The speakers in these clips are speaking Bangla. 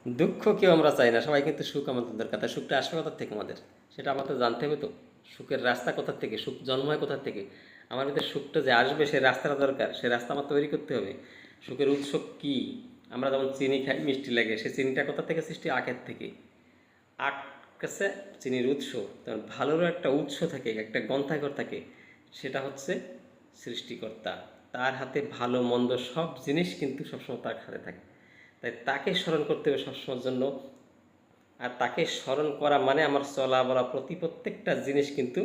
দুঃখ কেউ আমরা চাই না, সবাই কিন্তু সুখ আমাদের দরকার। তাই সুখটা আসবে কোথা থেকে আমাদের, সেটা আমাদের জানতে হবে। তো সুখের রাস্তা কোথা থেকে, সুখ জন্ম হয় কোথা থেকে, আমার ভিতরে সুখটা যে আসবে সেই রাস্তাটা দরকার, সেই রাস্তা আমার তৈরি করতে হবে। সুখের উৎস কি? আমরা যেমন চিনি খাই, মিষ্টি লাগে, সেই চিনিটা কোথা থেকে সৃষ্টি? আখের থেকে। আখ কাছে চিনির উৎস, তখন ভালোরও একটা উৎস থাকে, একটা গ্রন্থাগার থাকে, সেটা হচ্ছে সৃষ্টিকর্তা। তার হাতে ভালো মন্দ সব জিনিস কিন্তু সবসময় তার হাতে থাকে। তাই তাকে স্মরণ করতে হবে সবসময়ের জন্য। আর তাকে স্মরণ করা মানে আমার চলা বলা প্রত্যেকটা জিনিস কিন্তু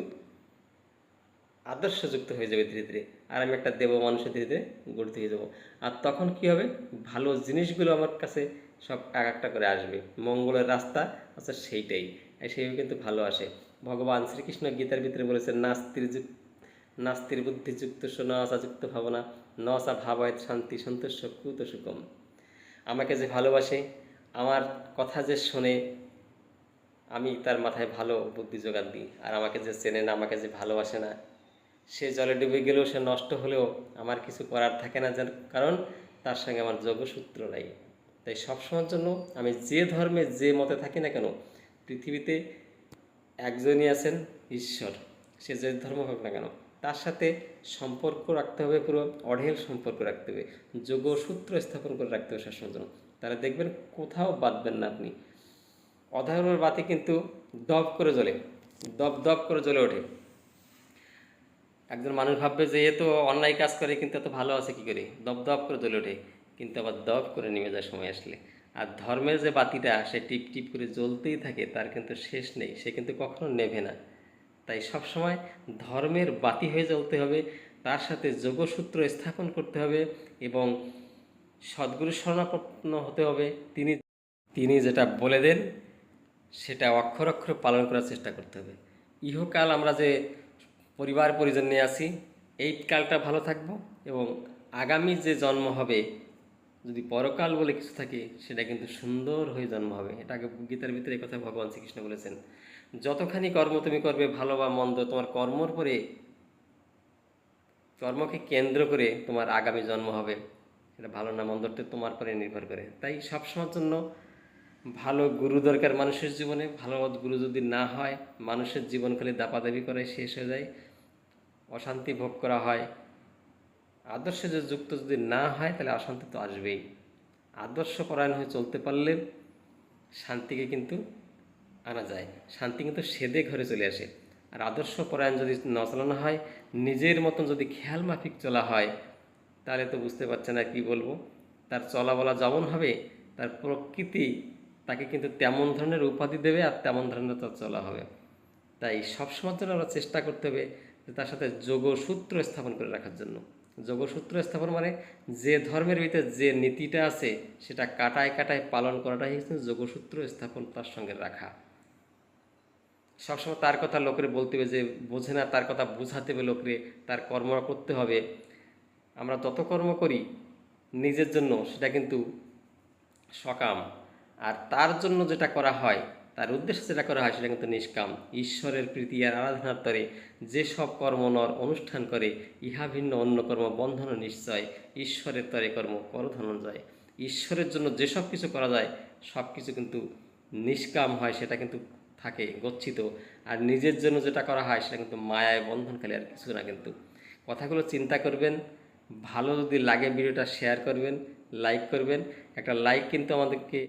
আদর্শযুক্ত হয়ে যাবে ধীরে ধীরে। আর আমি একটা দেব মানুষের ধীরে ধীরে গড়তে হয়ে যাবো। আর তখন কি হবে? ভালো জিনিসগুলো আমার কাছে সব এক একটা করে আসবে। মঙ্গলের রাস্তা আচ্ছা সেইটাই, আর সেইভাবে কিন্তু ভালো আসে। ভগবান শ্রীকৃষ্ণ গীতার ভিতরে বলেছেন, নাস্তির বুদ্ধিযুক্ত ন আচাযুক্ত ভাবনা ন চা ভাবায়ত শান্তি সন্তোষ কুত সুখম। আমাকে যে ভালোবাসে, আমার কথা যে শোনে, আমি তার মাথায় ভালো বুদ্ধি জোগাড় দিই। আর আমাকে যে চেনে না, আমাকে যে ভালোবাসে না, সে জলে ডুবে গেলেও, সে নষ্ট হলেও আমার কিছু করার থাকে না, যার কারণ তার সঙ্গে আমার যোগসূত্র নাই। তাই সবসময়ের জন্য আমি যে ধর্মে যে মতে থাকি না কেন, পৃথিবীতে একজনই আছেন, ঈশ্বর। সে যে ধর্ম হোক না কেন, তার সাথে সম্পর্ক রাখতে হবে, পুরো অঢেল সম্পর্ক রাখতে হবে, যোগসূত্র স্থাপন করে রাখতে হবে সবসময়ের জন্য। তাহলে দেখবেন কোথাও বাঁধবেন না আপনি। অধর্মের বাতি কিন্তু দপ করে জ্বলে, দপ দপ করে জ্বলে ওঠে। একজন মানুষ ভাববে যে এ তো অন্যায় কাজ করে, কিন্তু এত ভালো আছে কী করে, দপ দপ করে জ্বলে ওঠে, কিন্তু আবার দপ করে নেমে যায় সময় আসলে। আর ধর্মের যে বাতিটা সে টিপ টিপ করে জ্বলতেই থাকে, তার কিন্তু শেষ নেই, সে কিন্তু কখনো নেভে না। তাই সবসময় ধর্মের বাতি হয়ে জ্বলতে হবে, তার সাথে যোগসূত্র স্থাপন করতে হবে, এবং সদ্গুরু শরণাপন্ন হতে হবে। তিনি তিনি যেটা বলে দেন সেটা অক্ষর অক্ষর পালন করার চেষ্টা করতে হবে। ইহকাল আমরা যে পরিবার পরিজন নিয়ে আছি, এই কালটা ভালো থাকবো, এবং আগামী যে জন্ম হবে, যদি পরকাল বলে কিছু থাকে, সেটা কিন্তু সুন্দর হয়ে জন্ম হবে। এটা আগে গীতার ভিতরে এই কথা ভগবান শ্রীকৃষ্ণ বলেছেন। যতখানি কর্ম তুমি করবে, ভালো বা মন্দ, তোমার কর্মর পরে, কর্মকে কেন্দ্র করে তোমার আগামী জন্ম হবে, সেটা ভালো না মন্দটা তোমার পরে নির্ভর করে। তাই সবসময়ের জন্য ভালো গুরু দরকার মানুষের জীবনে। ভালো গুরু যদি না হয়, মানুষের জীবন খালি দাপাদাপি করে শেষ হয়ে যায়, অশান্তি ভোগ করা হয়। আদর্শে যে যুক্ত যদি না হয়, তাহলে অশান্তি তো আসবেই। আদর্শ পরায়ণ হয়ে চলতে পারলে শান্তিকে কিন্তু আনা যায়, শান্তি কিন্তু সেদে ঘরে চলে আসে। আর আদর্শ পরায়ণ যদি না চালানো হয়, নিজের মতন যদি খেয়াল মাফিক চলা হয়, তাহলে তো বুঝতে পারছে না কি বলবো। তার চলা বলা যেমন হবে, তার প্রকৃতি তাকে কিন্তু তেমন ধরনের উপাধি দেবে, আর তেমন ধরনের তার চলা হবে। তাই সবসময়ের জন্য আমরা চেষ্টা করতে হবে যে তার সাথে যোগসূত্র স্থাপন করে রাখার জন্য। যোগসূত্র স্থাপন মানে যে ধর্মের ভিতরে যে নীতিটা আছে, সেটা কাটায় কাটায় পালন করাটাই হচ্ছে যোগসূত্র স্থাপন, তার সঙ্গে রাখা। সবসময় তার কথা লোকের বলতে হবে, যে বোঝে না তার কথা বোঝাতে হবে লোকরে, তার কর্ম করতে হবে। আমরা যত কর্ম করি নিজের জন্য, সেটা কিন্তু সকাম। আর তার জন্য যেটা করা হয়, তার উদ্দেশ্যে যেটা করা হয়, সেটা কিন্তু নিষ্কাম। ঈশ্বরের প্রীতি আর আরাধনার তরে যেসব কর্ম নর অনুষ্ঠান করে, ইহা ভিন্ন অন্য কর্ম বন্ধন নিশ্চয়, ঈশ্বরের তরে কর্ম কর ধনঞ্জয়। ঈশ্বরের জন্য যেসব কিছু করা যায়, সব কিছু কিন্তু নিষ্কাম হয়, সেটা কিন্তু থাকে গচ্ছিত। আর নিজের জন্য যেটা করা হয়, সেটা কিন্তু মায়ায় বন্ধনকালী, আর কিছু না। কিন্তু কথাগুলো চিন্তা করবেন। ভালো যদি লাগে ভিডিওটা শেয়ার করবেন, লাইক করবেন। একটা লাইক কিন্তু আমাদেরকে